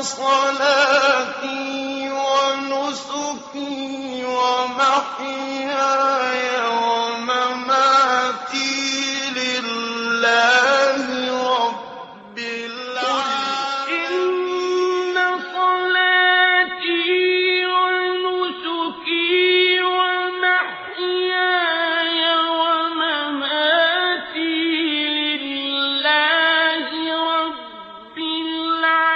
صلاتي ونسكي ومحياي ومماتي لله رب العالمين صلاتي ونسكي ومحياي ومماتي لله رب العالمين.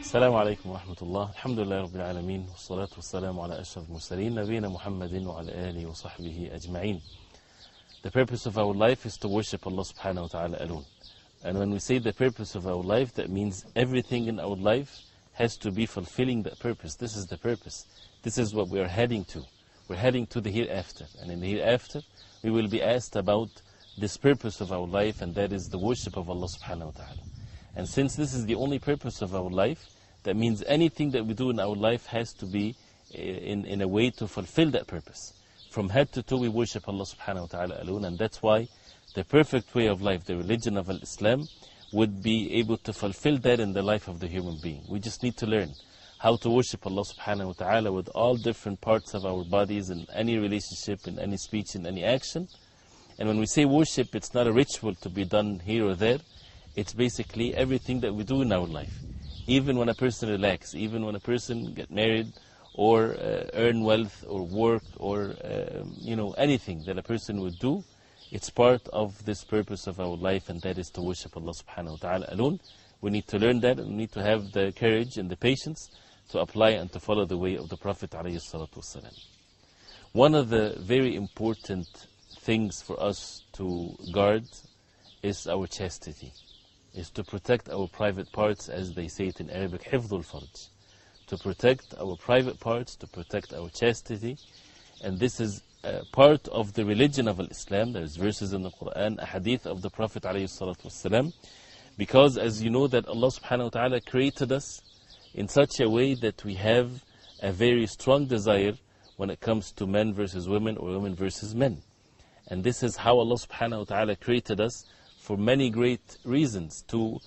السلام عليكم ورحمة الله. الحمد لله رب العالمين، والصلاة والسلام على أشرف المرسلين نبينا محمد وعلى آله وصحبه أجمعين. The purpose of our life is to worship Allah subhanahu wa ta'ala alone. And when we say the purpose of our life, that means everything in our life has to be fulfilling that purpose. This is the purpose. This is what we are heading to. We're heading to the hereafter. And in the hereafter, we will be asked about this purpose of our life, and that is the worship of Allah subhanahu wa ta'ala. And since this is the only purpose of our life, that means anything that we do in our life has to be in a way to fulfill that purpose. From head to toe we worship Allah subhanahu wa ta'ala alone, and that's why the perfect way of life, the religion of Islam, would be able to fulfill that in the life of the human being. We just need to learn how to worship Allah subhanahu wa ta'ala with all different parts of our bodies, in any relationship, in any speech, in any action. And when we say worship, it's not a ritual to be done here or there. It's basically everything that we do in our life. Even when a person relaxes, even when a person gets married, or earn wealth, or work, or anything that a person would do, it's part of this purpose of our life, and that is to worship Allah subhanahu wa ta'ala alone. We need to learn that, and we need to have the courage and the patience to apply and to follow the way of the Prophet alayhi salatu wasalam. One of the very important things for us to guard is our chastity, is to protect our private parts, as they say it in Arabic, hifdul farj. To protect our private parts, to protect our chastity. And this is part of the religion of Islam. There's verses in the Quran, a hadith of the Prophet ﷺ. Because as you know that Allah subhanahu wa ta'ala created us in such a way that we have a very strong desire when it comes to men versus women, or women versus men. And this is how Allah subhanahu wa ta'ala created us, for many great reasons, to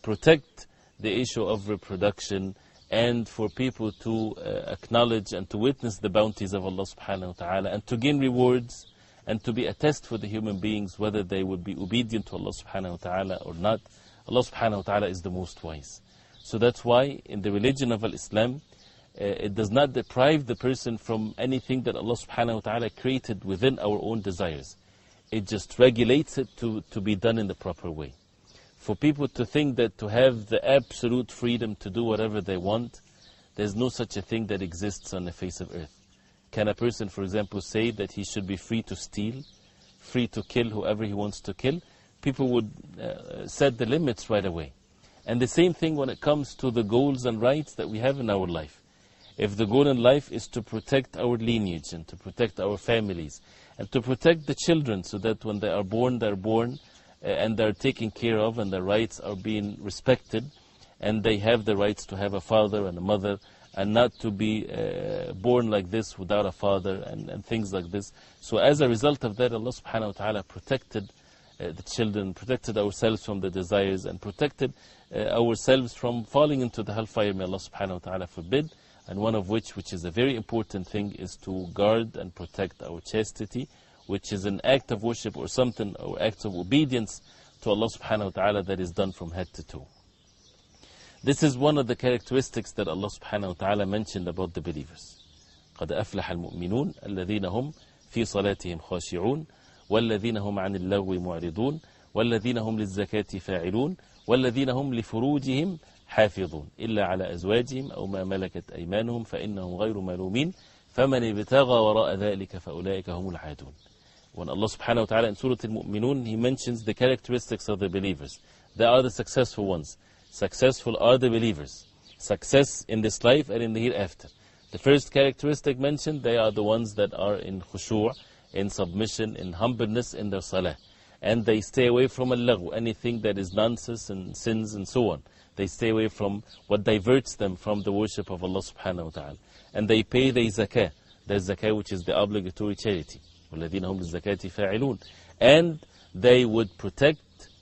protect the issue of reproduction, and for people to acknowledge and to witness the bounties of Allah subhanahu wa ta'ala, and to gain rewards, and to be a test for the human beings whether they would be obedient to Allah subhanahu wa ta'ala or not. Allah subhanahu wa ta'ala is the most wise. So that's why in the religion of Islam, it does not deprive the person from anything that Allah subhanahu wa ta'ala created within our own desires. It just regulates it to be done in the proper way. For people to think that to have the absolute freedom to do whatever they want, there's no such a thing that exists on the face of earth. Can a person, for example, say that he should be free to steal, free to kill whoever he wants to kill? People would set the limits right away. And the same thing when it comes to the goals and rights that we have in our life. If the goal in life is to protect our lineage, and to protect our families, and to protect the children, so that when they are born, they're born and they're taken care of, and their rights are being respected, and they have the rights to have a father and a mother, and not to be born like this without a father, and things like this. So as a result of that, Allah subhanahu wa ta'ala protected the children, protected ourselves from the desires, and protected ourselves from falling into the hellfire. May Allah subhanahu wa ta'ala forbid. And one of which is a very important thing, is to guard and protect our chastity, which is an act of worship or something, or act of obedience to Allah subhanahu wa ta'ala that is done from head to toe. This is one of the characteristics that Allah subhanahu wa ta'ala mentioned about the believers. قَدْ أَفْلَحَ الْمُؤْمِنُونَ الَّذِينَ هُمْ فِي صَلَاتِهِمْ خَاشِعُونَ وَالَّذِينَ هُمْ عَنِ اللَّغْوِ مُعْرِضُونَ وَالَّذِينَ هُمْ لِلزَّكَاةِ فَاعِلُونَ وَالَّذِينَ هُمْ لِفُرُوجِهِمْ حافظون إلا على أزواجهم أو ما ملكت أيمانهم فإنهم غير ملومين فمن ابتغى وراء ذلك فأولئك هم العادون. When Allah subhanahu wa ta'ala in Surah Al-Mu'minun, He mentions the characteristics of the believers. They are the successful ones. Successful are the believers. Success in this life and in the hereafter. The first characteristic mentioned, they are the ones that are in khushu', in submission, in humbleness in their salah. And they stay away from al-lagh, anything that is nonsense and sins and so on. They stay away from what diverts them from the worship of Allah subhanahu wa ta'ala. And they pay the zakah. The zakah which is the obligatory charity. وَالَّذِينَ هُمْ لِلزَّكَاةِ فَاعِلُونَ. And they would protect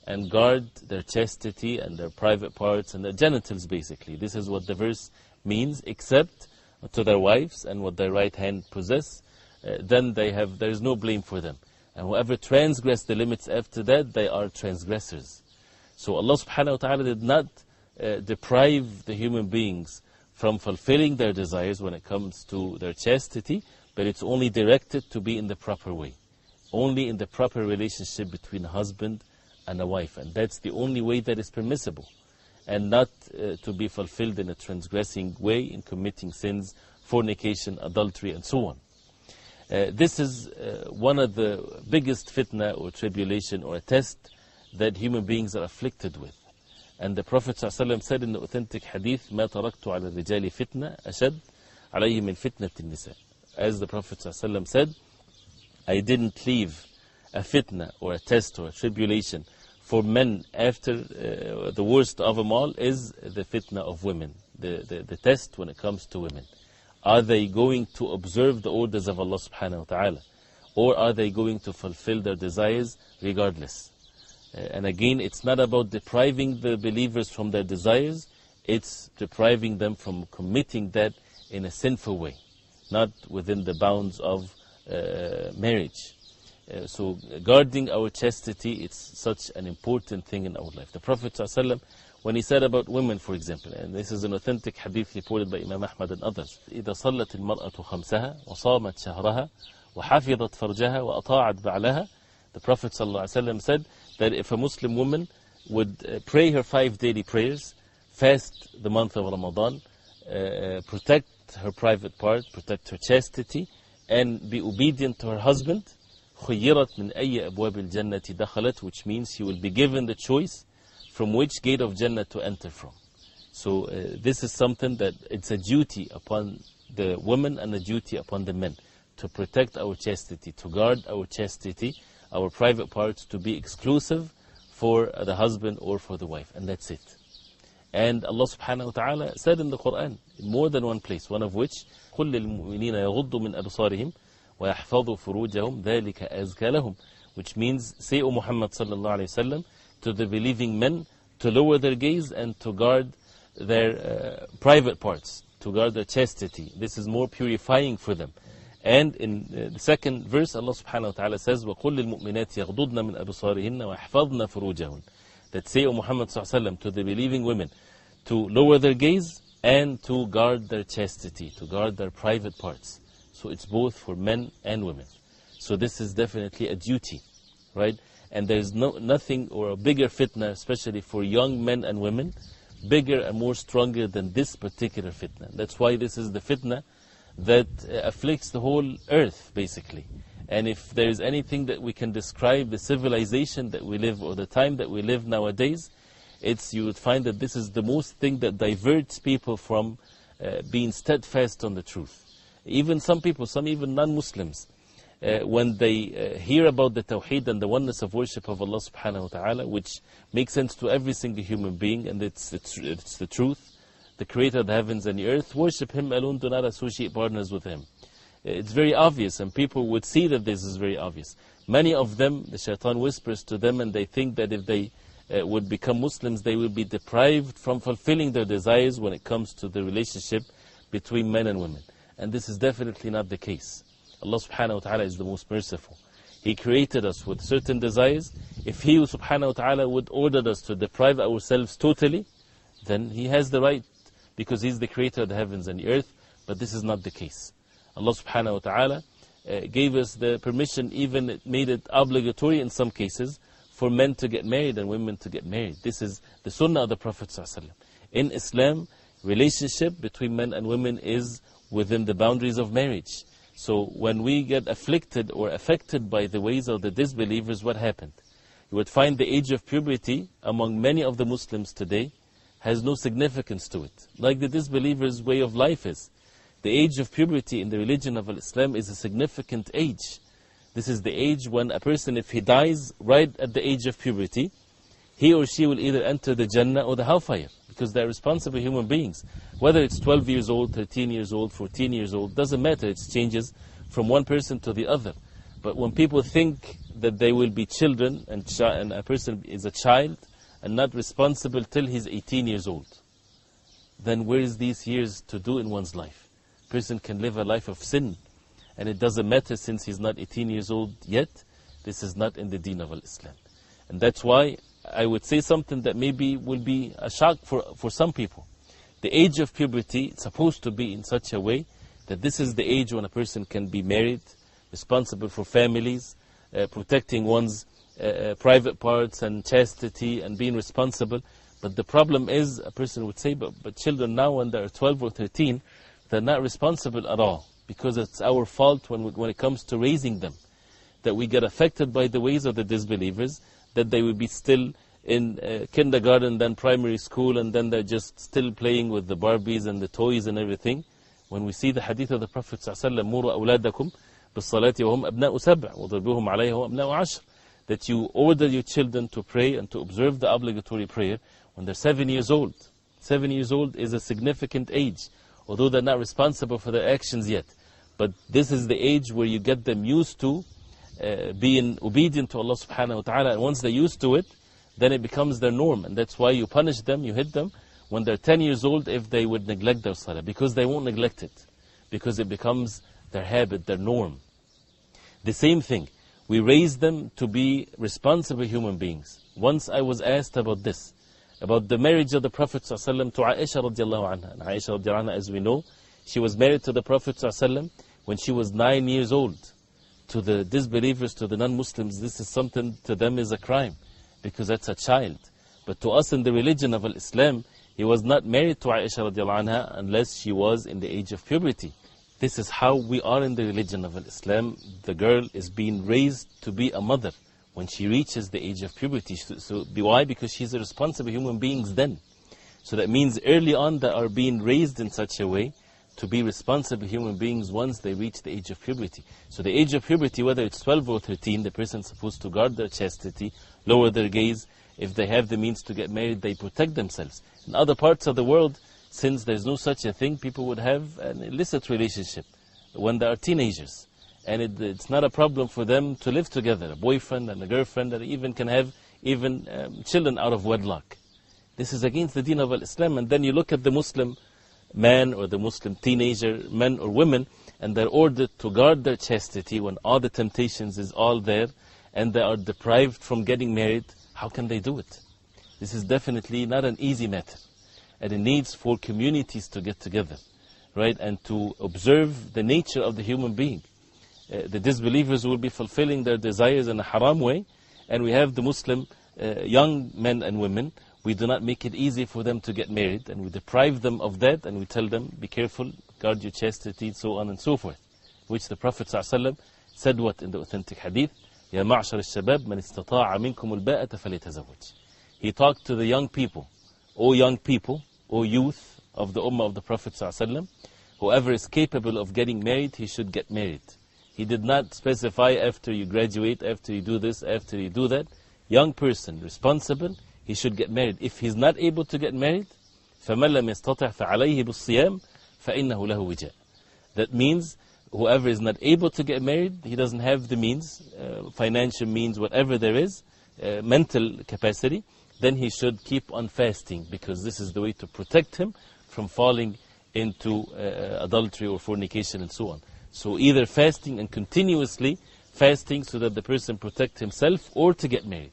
and guard their chastity and their private parts and their genitals, basically. This is what the verse means, except to their wives and what their right hand possess. Then there is no blame for them. And whoever transgress the limits after that, they are transgressors. So Allah subhanahu wa ta'ala did not deprive the human beings from fulfilling their desires when it comes to their chastity, but it's only directed to be in the proper way. Only in the proper relationship between a husband and a wife. And that's the only way that is permissible. And not to be fulfilled in a transgressing way, in committing sins, fornication, adultery, and so on. This is one of the biggest fitna or tribulation or a test that human beings are afflicted with. And the Prophet ﷺ said in the authentic hadith, مَا تَرَكْتُ عَلَى الرِّجَالِ فِتْنَةً أَشَدْ عَلَيْهِ مِنْ فِتْنَةِ النِّسَاءِ. As the Prophet ﷺ said, I didn't leave a fitna or a test or a tribulation for men after the worst of them all is the fitna of women, the test when it comes to women. Are they going to observe the orders of Allah subhanahu wa ta'ala? Or are they going to fulfill their desires regardless? And again, it's not about depriving the believers from their desires, it's depriving them from committing that in a sinful way, not within the bounds of marriage. So guarding our chastity, it's such an important thing in our life. The Prophet ﷺ, when he said about women, for example, and this is an authentic hadith reported by Imam Ahmad and others, إِذَا صَلَّتِ الْمَرْأَةُ خَمْسَهَا وَصَامَتْ شَهْرَهَا وَحَفِظَتْ فَرْجَهَا وَأَطَاعَتْ بَعْلَهَا. The Prophet ﷺ said that if a Muslim woman would pray her 5 daily prayers, fast the month of Ramadan, protect her private part, protect her chastity, and be obedient to her husband, خُيِّرَتْ مِنْ أَيِّ أَبْوَابِ الْجَنَّةِ دَخَلَتْ, which means she will be given the choice from which gate of Jannah to enter from. So this is something that it's a duty upon the women and a duty upon the men to protect our chastity, to guard our chastity, our private parts, to be exclusive for the husband or for the wife, and that's it. And Allah subhanahu wa ta'ala said in the Quran, in more than one place, one of which, قُلْ لِلْمُؤْمِنِينَ يَغُضُّ مِنْ أَبْصَارِهِمْ وَيَحْفَظُوا فُرُوجَهُمْ ذَلِكَ أَزْكَى لَهُمْ, which means, say, O Muhammad sallallahu alayhi wa sallam, to the believing men to lower their gaze and to guard their private parts, to guard their chastity. This is more purifying for them. And in the second verse, Allah subhanahu wa ta'ala says, وَقُلْ لِلْمُؤْمِنَاتِ يَغْضُضْنَ مِنْ أَبْصَارِهِنَّ وَيَحْفَظْنَ فُرُوجَهُنَّ, that say, O Muhammad sallallahu alayhi wa sallam, to the believing women to lower their gaze and to guard their chastity, to guard their private parts. So it's both for men and women. So this is definitely a duty, right? And there's nothing or a bigger fitna, especially for young men and women, bigger and more stronger than this particular fitna. That's why this is the fitna that afflicts the whole earth, basically. And if there is anything that we can describe the civilization that we live, or the time that we live nowadays, you would find that this is the most thing that diverts people from being steadfast on the truth. Even some people, even non-Muslims, when they hear about the Tawheed and the oneness of worship of Allah subhanahu wa ta'ala, which makes sense to every single human being, and it's the truth, the creator of the heavens and the earth, worship Him alone, do not associate partners with Him. It's very obvious, and people would see that this is very obvious. Many of them, the shaitan whispers to them, and they think that if they would become Muslims, they will be deprived from fulfilling their desires when it comes to the relationship between men and women. And this is definitely not the case. Allah subhanahu wa ta'ala is the most merciful. He created us with certain desires. If He subhanahu wa ta'ala would order us to deprive ourselves totally, then He has the right, because He's the creator of the heavens and the earth. But this is not the case. Allah subhanahu wa ta'ala gave us the permission, even it made it obligatory in some cases, for men to get married and women to get married. This is the sunnah of the Prophet ﷺ. In Islam, relationship between men and women is within the boundaries of marriage. So when we get afflicted or affected by the ways of the disbelievers, what happened? You would find the age of puberty among many of the Muslims today has no significance to it, like the disbelievers' way of life is. The age of puberty in the religion of Islam is a significant age. This is the age when a person, if he dies right at the age of puberty, he or she will either enter the Jannah or the hellfire, because they're responsible human beings. Whether it's 12 years old, 13 years old, 14 years old, doesn't matter. It changes from one person to the other. But when people think that they will be children and a person is a child and not responsible till he's 18 years old. Then where is these years to do in one's life? A person can live a life of sin, and it doesn't matter since he's not 18 years old yet. This is not in the deen of Islam. And that's why I would say something that maybe will be a shock for some people. The age of puberty is supposed to be in such a way that this is the age when a person can be married, responsible for families, protecting one's private parts and chastity and being responsible. But the problem is, a person would say, but children now when they're 12 or 13, they're not responsible at all, because it's our fault when it comes to raising them, that we get affected by the ways of the disbelievers, that they will be still in kindergarten, then primary school, and then they're just still playing with the Barbies and the toys and everything. When we see the hadith of the Prophet ﷺ, مُرُوا أَوْلَادَكُمْ بِالصَّلَاةِ وَهُمْ أَبْنَاءُ سَبْعٍ وَضَرْبُوهُمْ عَلَيْهَا وَأَبْنَاءُ عَشْرٍ, that you order your children to pray and to observe the obligatory prayer when they're 7 years old. 7 years old is a significant age, although they're not responsible for their actions yet. But this is the age where you get them used to being obedient to Allah subhanahu wa ta'ala, and once they're used to it, then it becomes their norm. And that's why you punish them, you hit them when they're 10 years old if they would neglect their salah, because they won't neglect it, because it becomes their habit, their norm. The same thing, we raise them to be responsible human beings. Once I was asked about this, about the marriage of the Prophet ﷺ to Aisha radiallahu anha. And Aisha radiallahu anha, as we know, she was married to the Prophet ﷺ when she was 9 years old. To the disbelievers, to the non-Muslims, this is something to them is a crime, because that's a child. But to us in the religion of Islam, he was not married to Aisha radiallahu anha unless she was in the age of puberty. This is how we are in the religion of Islam. The girl is being raised to be a mother when she reaches the age of puberty. So why? Because she's a responsible human being then. So that means early on they are being raised in such a way to be responsible human beings once they reach the age of puberty. So the age of puberty, whether it's 12 or 13, the person is supposed to guard their chastity, lower their gaze. If they have the means to get married, they protect themselves. In other parts of the world, since there's no such a thing, people would have an illicit relationship when they are teenagers. And it's not a problem for them to live together, a boyfriend and a girlfriend, that even can have children out of wedlock. This is against the deen of Islam. And then you look at the Muslim man or the Muslim teenager, men or women, and they're ordered to guard their chastity when all the temptations is all there, and they are deprived from getting married. How can they do it? This is definitely not an easy matter. And it needs for communities to get together, right, and to observe the nature of the human being. The disbelievers will be fulfilling their desires in a haram way, and we have the Muslim young men and women. We do not make it easy for them to get married, and we deprive them of that, and we tell them, be careful, guard your chastity, so on and so forth. Which the Prophet ﷺ said what in the authentic hadith? يَا مَعْشَرَ الشَّبَابِ مَنِ اسْتَطَاعَ مِنْكُمُ الْبَاءَةَ فَلْيَتَزَوَّجْ. He talked to the young people, O young people, O youth of the ummah of the Prophet ﷺ, whoever is capable of getting married, he should get married. He did not specify after you graduate, after you do this, after you do that. Young person, responsible, he should get married. If he's not able to get married, فَمَنْ لَمْ يَسْتَطِعْ فَعَلَيْهِ بِالصِّيَامِ فَإِنَّهُ لَهُ وِجَاء. That means whoever is not able to get married, he doesn't have the means, financial means, whatever there is, mental capacity, then he should keep on fasting, because this is the way to protect him from falling into adultery or fornication and so on. So either fasting and continuously fasting so that the person protect himself, or to get married.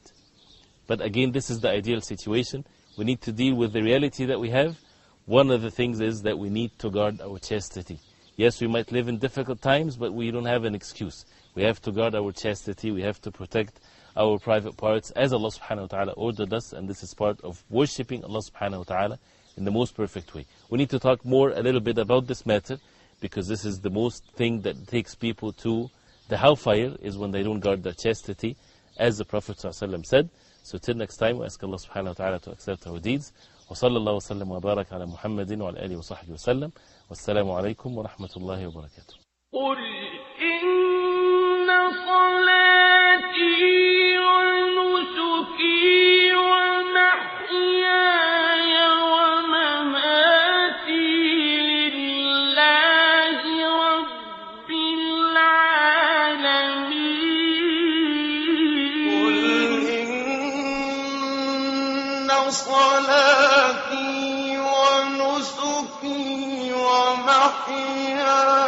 But again, this is the ideal situation. We need to deal with the reality that we have. One of the things is that we need to guard our chastity. Yes, we might live in difficult times, but we don't have an excuse. We have to guard our chastity. We have to protect our private parts as Allah subhanahu wa ta'ala ordered us, and this is part of worshipping Allah subhanahu wa ta'ala in the most perfect way. We need to talk more a little bit about this matter, because this is the most thing that takes people to the hellfire, is when they don't guard their chastity, as the Prophet ﷺ said. So till next time, we ask Allah subhanahu wa ta'ala to accept our deeds. وصلى الله وسلم وبارك على محمد وعلى آله وصحبه وسلم والسلام عليكم ورحمة الله وبركاته. قل إن صلاتي ونسكي ومحياي ومماتي لله رب العالمين صلاتي ونسكي ومحياي